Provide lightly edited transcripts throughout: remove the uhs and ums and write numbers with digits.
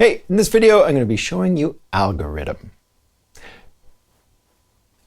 Hey, in this video, I'm going to be showing you Algoritm.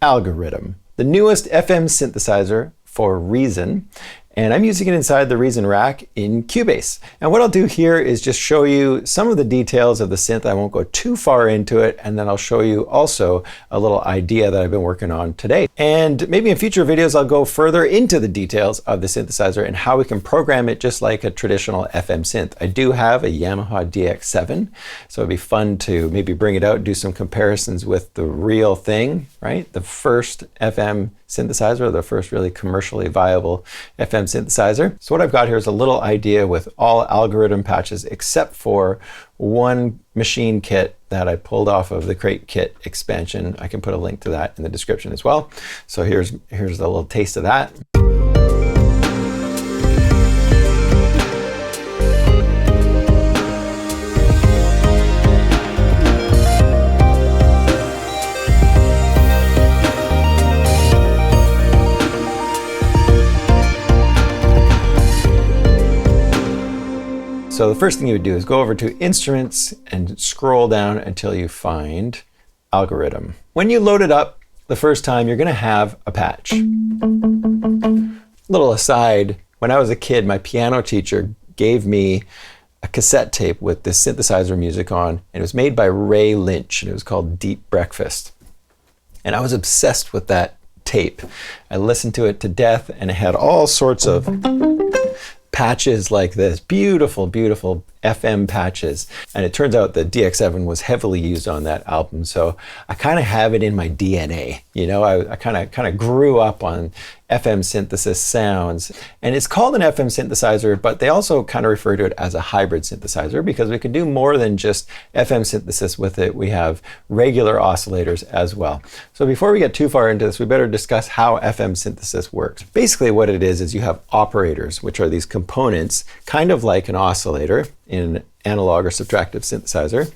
Algoritm, the newest FM synthesizer for Reason, and I'm using it inside the Reason rack in Cubase. And what I'll do here is just show you some of the details of the synth. I won't go too far into it, and then I'll show you also a little idea that I've been working on today. And maybe in future videos, I'll go further into the details of the synthesizer and how we can program it just like a traditional FM synth. I do have a Yamaha DX7, so it'd be fun to maybe bring it out, do some comparisons with the real thing, right? The first FM synthesizer, the first really commercially viable FM synthesizer. So what I've got here is a little idea with all Algoritm patches except for one machine kit that I pulled off of the Crate Kit expansion. I can put a link to that in the description as well. So here's a little taste of that. So the first thing you would do is go over to Instruments and scroll down until you find Algoritm. When you load it up the first time, you're going to have a patch. Little aside, when I was a kid, my piano teacher gave me a cassette tape with this synthesizer music on, and it was made by Ray Lynch, and it was called Deep Breakfast. And I was obsessed with that tape. I listened to it to death, and it had all sorts of patches like this, beautiful, beautiful FM patches. And it turns out the DX7 was heavily used on that album. So I kind of have it in my DNA. You know, I kind of grew up on FM synthesis sounds. And it's called an FM synthesizer, but they also kind of refer to it as a hybrid synthesizer because we can do more than just FM synthesis with it. We have regular oscillators as well. So before we get too far into this, we better discuss how FM synthesis works. Basically what it is you have operators, which are these components, kind of like an oscillator in an analog or subtractive synthesizer.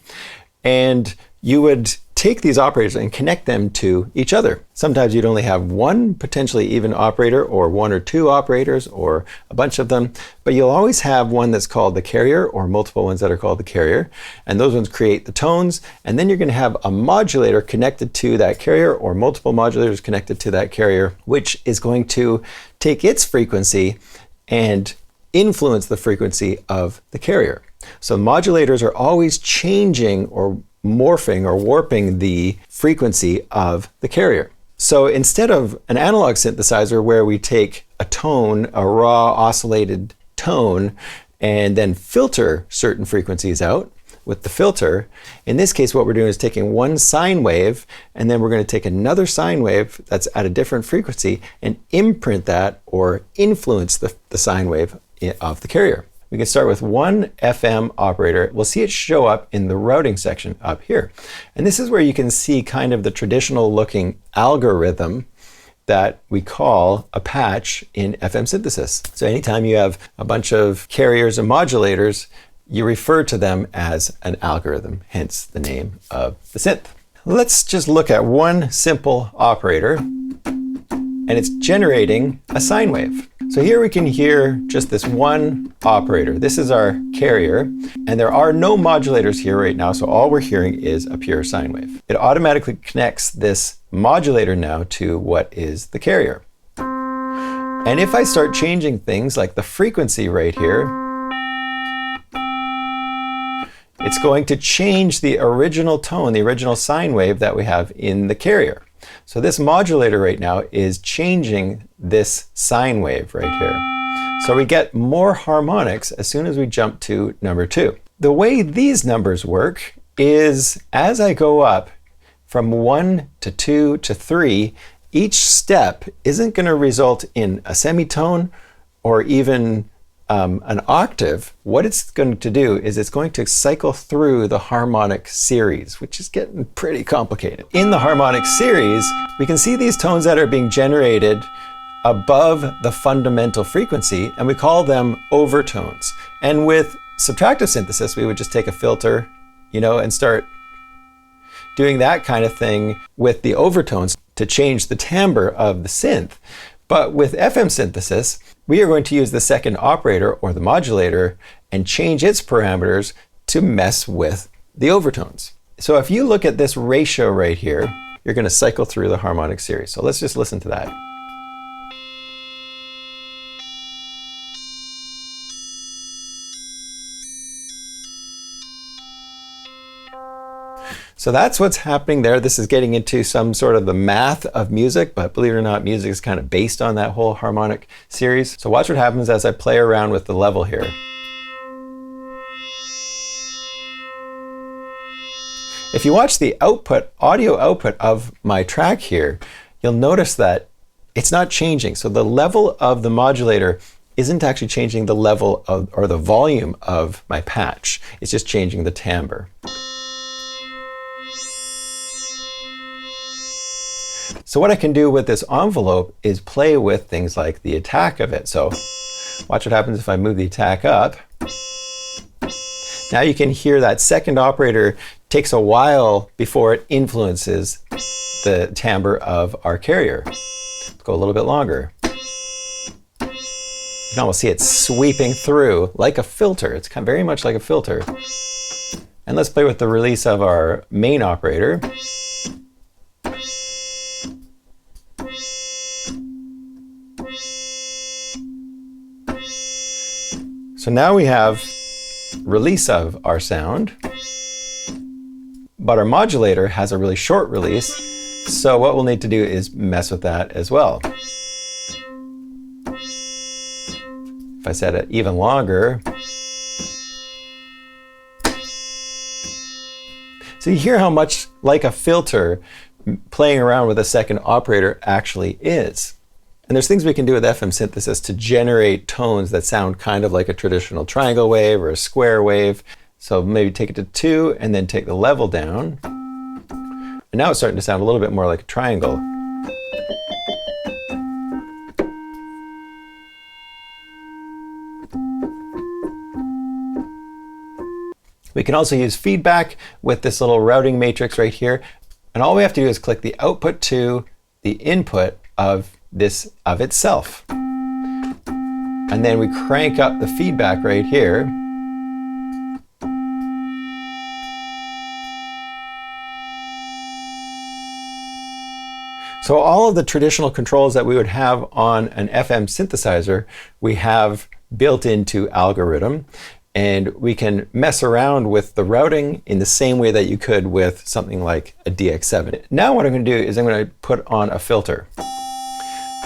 And you would take these operators and connect them to each other. Sometimes you'd only have one potentially even operator, or one or two operators, or a bunch of them, but you'll always have one that's called the carrier, or multiple ones that are called the carrier, and those ones create the tones, and then you're going to have a modulator connected to that carrier, or multiple modulators connected to that carrier, which is going to take its frequency and influence the frequency of the carrier. So modulators are always changing or morphing or warping the frequency of the carrier. So instead of an analog synthesizer where we take a tone, a raw oscillated tone, and then filter certain frequencies out with the filter, in this case what we're doing is taking one sine wave, and then we're going to take another sine wave that's at a different frequency and imprint that or influence the sine wave of the carrier. We can start with one FM operator. We'll see it show up in the routing section up here. And this is where you can see kind of the traditional looking algorithm that we call a patch in FM synthesis. So anytime you have a bunch of carriers and modulators, you refer to them as an algorithm, hence the name of the synth. Let's just look at one simple operator, and it's generating a sine wave. So here we can hear just this one operator. This is our carrier, and there are no modulators here right now, so all we're hearing is a pure sine wave. It automatically connects this modulator now to what is the carrier. And if I start changing things like the frequency right here, it's going to change the original tone, the original sine wave that we have in the carrier. So this modulator right now is changing this sine wave right here. So we get more harmonics as soon as we jump to number 2. The way these numbers work is as I go up from 1 to 2 to 3, each step isn't going to result in a semitone or even an octave. What it's going to do is it's going to cycle through the harmonic series, which is getting pretty complicated. In the harmonic series, we can see these tones that are being generated above the fundamental frequency, and we call them overtones. And with subtractive synthesis, we would just take a filter, you know, and start doing that kind of thing with the overtones to change the timbre of the synth. But with FM synthesis, we are going to use the second operator or the modulator and change its parameters to mess with the overtones. So if you look at this ratio right here, you're going to cycle through the harmonic series. So let's just listen to that. So that's what's happening there. This is getting into some sort of the math of music, but believe it or not, music is kind of based on that whole harmonic series. So watch what happens as I play around with the level here. If you watch the output, audio output of my track here, you'll notice that it's not changing. So the level of the modulator isn't actually changing the level of, or the volume of my patch. It's just changing the timbre. So what I can do with this envelope is play with things like the attack of it. So watch what happens if I move the attack up. Now you can hear that second operator takes a while before it influences the timbre of our carrier. Let's go a little bit longer. You can almost see it sweeping through like a filter. It's kind of very much like a filter. And let's play with the release of our main operator. So now we have release of our sound, but our modulator has a really short release. So what we'll need to do is mess with that as well. If I set it even longer, so you hear how much like a filter playing around with a second operator actually is. And there's things we can do with FM synthesis to generate tones that sound kind of like a traditional triangle wave or a square wave. So maybe take it to 2 and then take the level down. And now it's starting to sound a little bit more like a triangle. We can also use feedback with this little routing matrix right here. And all we have to do is click the output to the input of this of itself. And then we crank up the feedback right here. So all of the traditional controls that we would have on an FM synthesizer, we have built into Algoritm. And we can mess around with the routing in the same way that you could with something like a DX7. Now what I'm going to do is I'm going to put on a filter.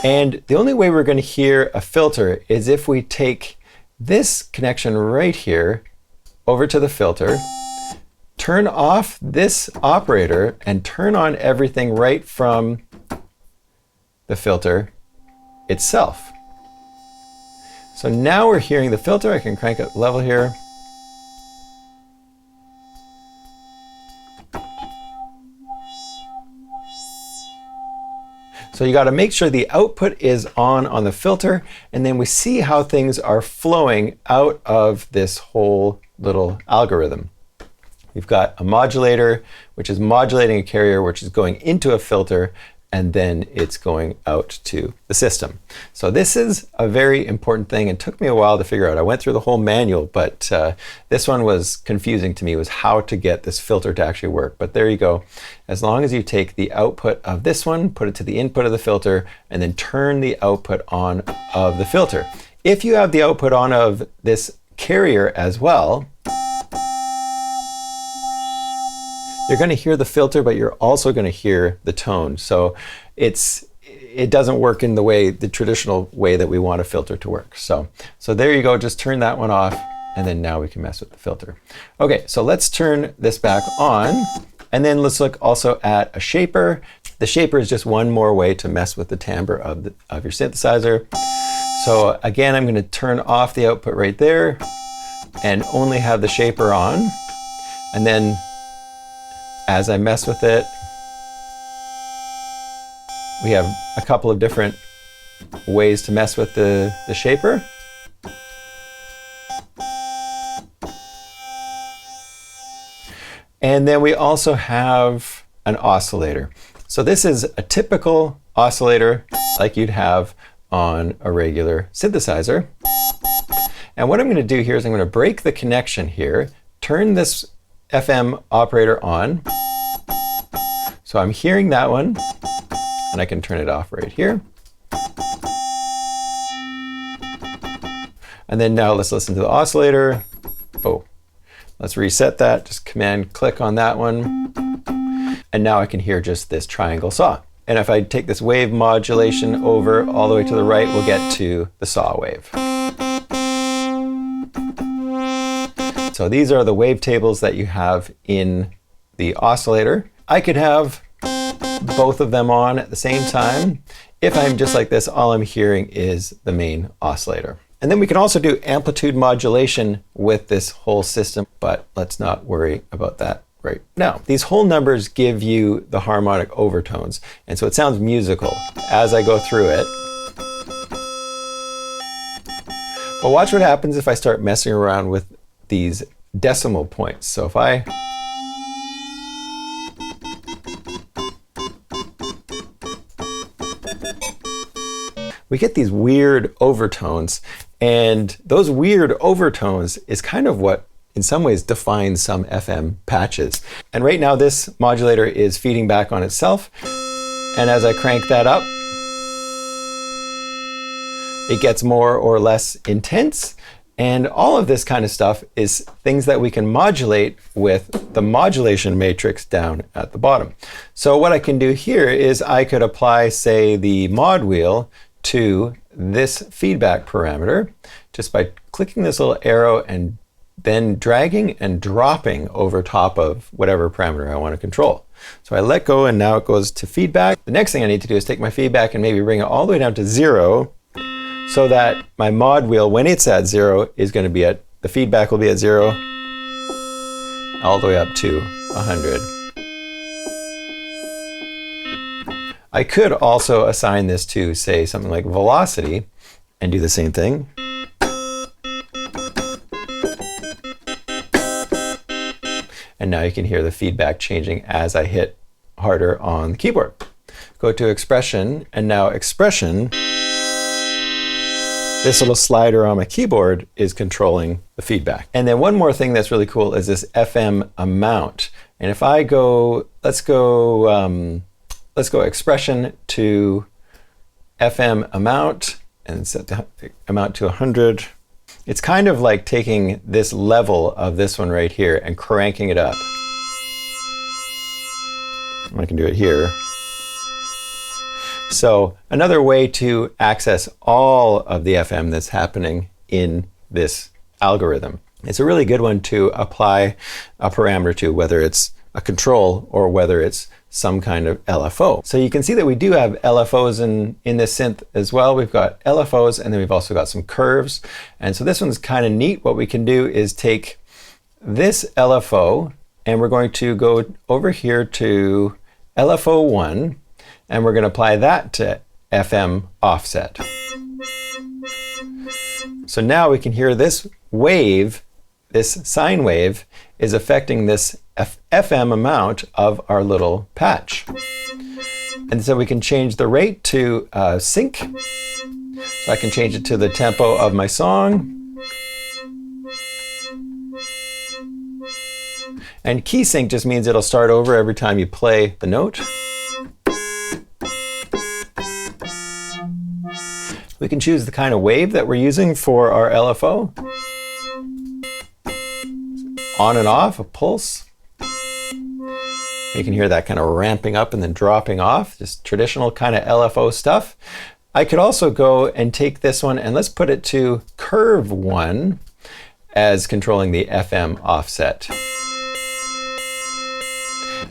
And the only way we're going to hear a filter is if we take this connection right here over to the filter, turn off this operator, and turn on everything right from the filter itself. So now we're hearing the filter. I can crank up level here. So you got to make sure the output is on the filter, and then we see how things are flowing out of this whole little algorithm. We've got a modulator, which is modulating a carrier, which is going into a filter, and then it's going out to the system. So this is a very important thing, and took me a while to figure out. I went through the whole manual, but this one was confusing to me, was how to get this filter to actually work. But there you go. As long as you take the output of this one, put it to the input of the filter, and then turn the output on of the filter. If you have the output on of this carrier as well, you're going to hear the filter, but you're also going to hear the tone. So it doesn't work in the traditional way that we want a filter to work. So there you go. Just turn that one off, and then now we can mess with the filter. Okay, so let's turn this back on, and then let's look also at a shaper. The shaper is just one more way to mess with the timbre of your synthesizer. So again, I'm going to turn off the output right there, and only have the shaper on, and then as I mess with it, we have a couple of different ways to mess with the shaper. And then we also have an oscillator. So this is a typical oscillator like you'd have on a regular synthesizer. And what I'm going to do here is I'm going to break the connection here, turn this FM operator on. So I'm hearing that one, and I can turn it off right here. And then now let's listen to the oscillator. Oh, let's reset that. Just command click on that one. And now I can hear just this triangle saw. And if I take this wave modulation over all the way to the right, we'll get to the saw wave. So these are the wavetables that you have in the oscillator. I could have both of them on at the same time. If I'm just like this, all I'm hearing is the main oscillator. And then we can also do amplitude modulation with this whole system, but let's not worry about that right now. These whole numbers give you the harmonic overtones, and so it sounds musical as I go through it. But watch what happens if I start messing around with these decimal points. So if we get these weird overtones, and those weird overtones is kind of what in some ways defines some FM patches. And right now this modulator is feeding back on itself, and as I crank that up, it gets more or less intense. And all of this kind of stuff is things that we can modulate with the modulation matrix down at the bottom. So what I can do here is I could apply, say, the mod wheel to this feedback parameter just by clicking this little arrow and then dragging and dropping over top of whatever parameter I want to control. So I let go and now it goes to feedback. The next thing I need to do is take my feedback and maybe bring it all the way down to 0, so that my mod wheel, when it's at 0, is going to be at, the feedback will be at 0, all the way up to 100. I could also assign this to, say, something like velocity and do the same thing. And now you can hear the feedback changing as I hit harder on the keyboard. Go to expression, and now expression, this little slider on my keyboard is controlling the feedback. And then one more thing that's really cool is this FM amount. And if I go, let's go expression to FM amount and set the amount to 100. It's kind of like taking this level of this one right here and cranking it up. I can do it here. So another way to access all of the FM that's happening in this algorithm. It's a really good one to apply a parameter to, whether it's a control or whether it's some kind of LFO. So you can see that we do have LFOs in this synth as well. We've got LFOs, and then we've also got some curves. And so this one's kind of neat. What we can do is take this LFO, and we're going to go over here to LFO1, and we're going to apply that to FM offset. So now we can hear this wave, this sine wave, is affecting this FM amount of our little patch. And so we can change the rate to sync. So I can change it to the tempo of my song. And key sync just means it'll start over every time you play the note. We can choose the kind of wave that we're using for our LFO. On and off, a pulse. You can hear that kind of ramping up and then dropping off, just traditional kind of LFO stuff. I could also go and take this one and let's put it to curve 1 as controlling the FM offset.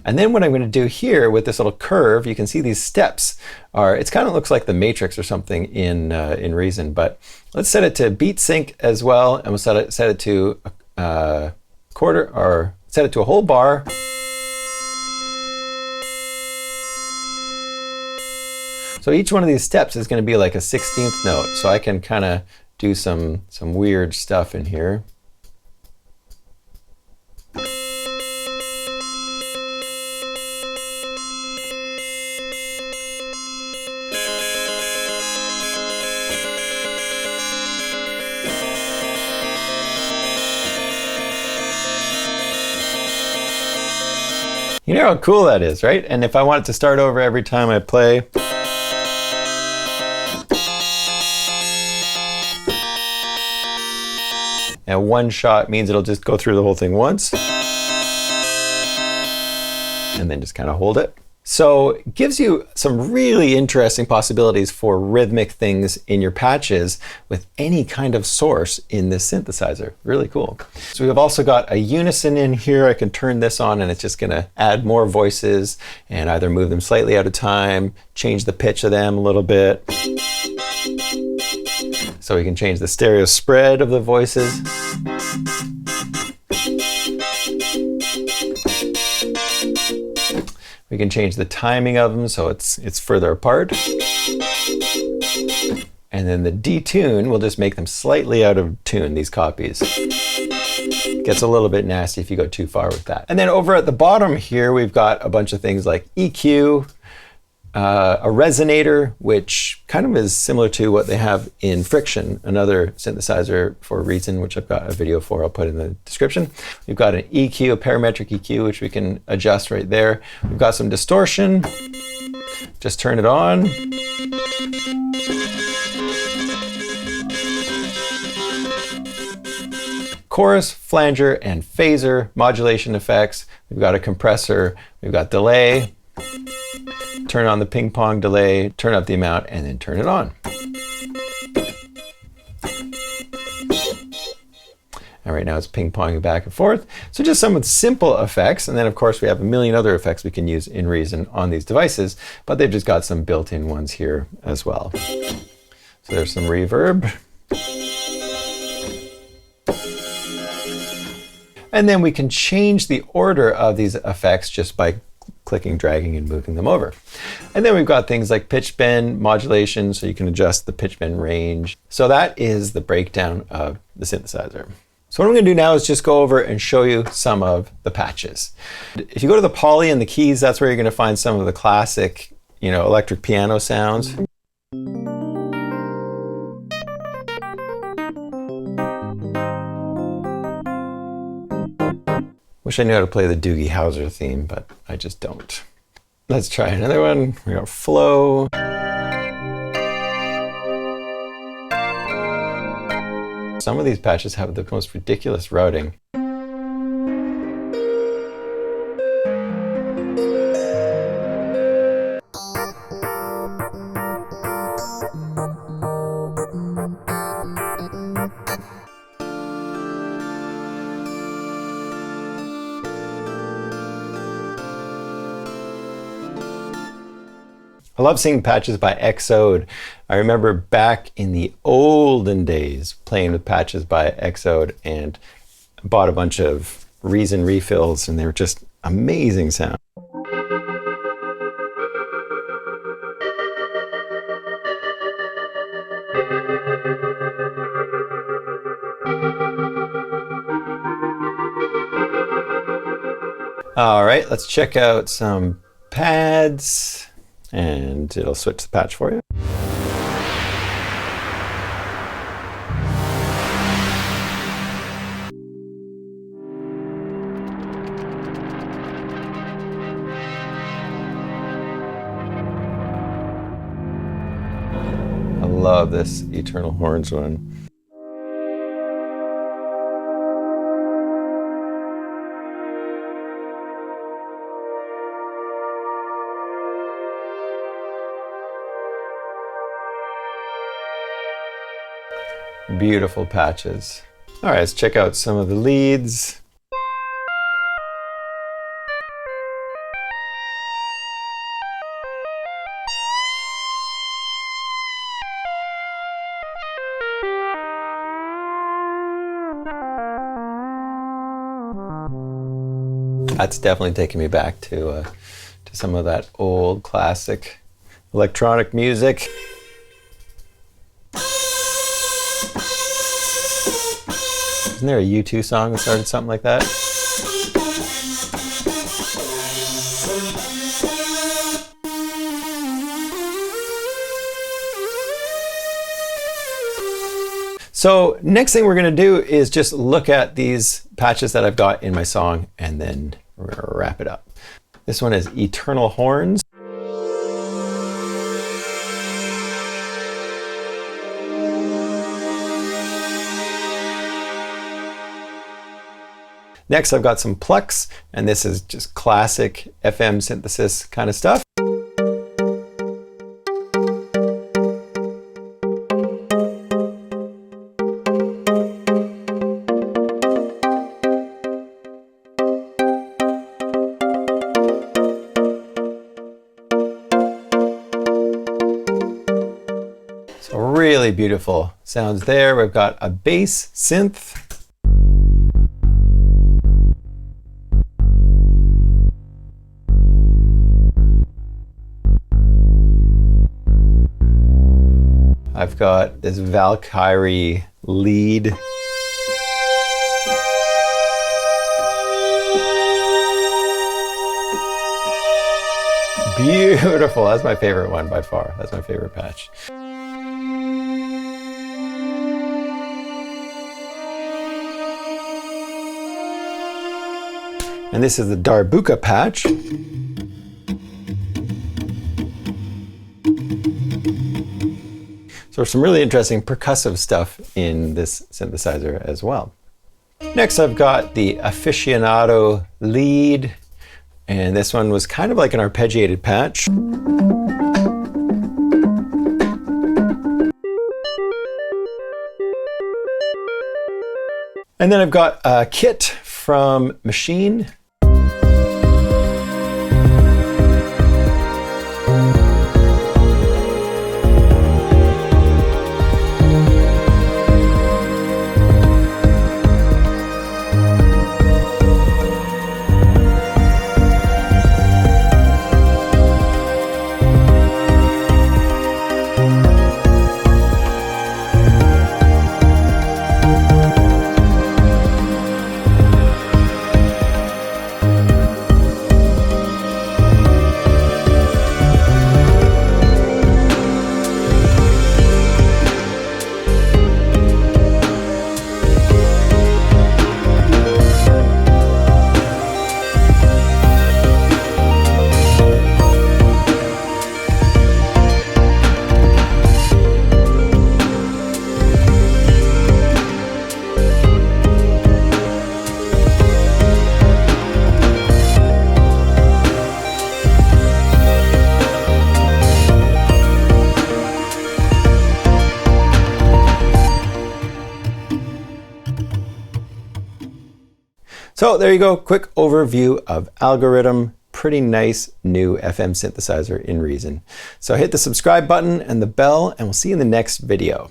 And then what I'm going to do here with this little curve, you can see these steps are, it kind of looks like the matrix or something in Reason, but let's set it to beat sync as well, and we'll set it to a quarter, or set it to a whole bar. So each one of these steps is going to be like a 16th note, so I can kind of do some weird stuff in here. You know how cool that is, right? And if I want it to start over every time I play, and one shot means it'll just go through the whole thing once, and then just kind of hold it. So it gives you some really interesting possibilities for rhythmic things in your patches with any kind of source in this synthesizer. Really cool. So we've also got a Unison in here. I can turn this on and it's just gonna add more voices and either move them slightly out of time, change the pitch of them a little bit. So we can change the stereo spread of the voices. We can change the timing of them so it's further apart. And then the detune will just make them slightly out of tune, these copies. Gets a little bit nasty if you go too far with that. And then over at the bottom here, we've got a bunch of things like EQ, a resonator, which kind of is similar to what they have in Friction, another synthesizer for Reason, which I've got a video for, I'll put in the description. We've got an EQ, a parametric EQ, which we can adjust right there. We've got some distortion. Just turn it on. Chorus, flanger, and phaser modulation effects. We've got a compressor. We've got delay. Turn on the ping pong delay, turn up the amount, and then turn it on. And right now it's ping ponging back and forth. So just some simple effects. And then of course we have a million other effects we can use in Reason on these devices, but they've just got some built-in ones here as well. So there's some reverb. And then we can change the order of these effects just by clicking, dragging, and moving them over. And then we've got things like pitch bend modulation, so you can adjust the pitch bend range. So that is the breakdown of the synthesizer. So what I'm going to do now is just go over and show you some of the patches. If you go to the poly and the keys, that's where you're going to find some of the classic, electric piano sounds. Wish I knew how to play the Doogie Howser theme, but I just don't. Let's try another one. We got flow. Some of these patches have the most ridiculous routing. I love seeing patches by Xode. I remember back in the olden days playing with patches by Xode and bought a bunch of Reason refills and they were just amazing sound. All right, let's check out some pads. And it'll switch the patch for you. I love this Eternal Horns one. Beautiful patches. All right, let's check out some of the leads. That's definitely taking me back to some of that old classic electronic music. Isn't there a U2 song that started something like that? So next thing we're going to do is just look at these patches that I've got in my song and then we're going to wrap it up. This one is Eternal Horns. Next, I've got some Plex, and this is just classic FM synthesis kind of stuff. So really beautiful sounds there. We've got a bass synth. I've got this Valkyrie lead. Beautiful, that's my favorite one by far. That's my favorite patch. And this is the Darbuka patch. So there's some really interesting percussive stuff in this synthesizer as well. Next, I've got the Aficionado Lead, and this one was kind of like an arpeggiated patch. And then I've got a kit from Machine. So there you go, quick overview of Algoritm. Pretty nice new FM synthesizer in Reason. So hit the subscribe button and the bell, and we'll see you in the next video.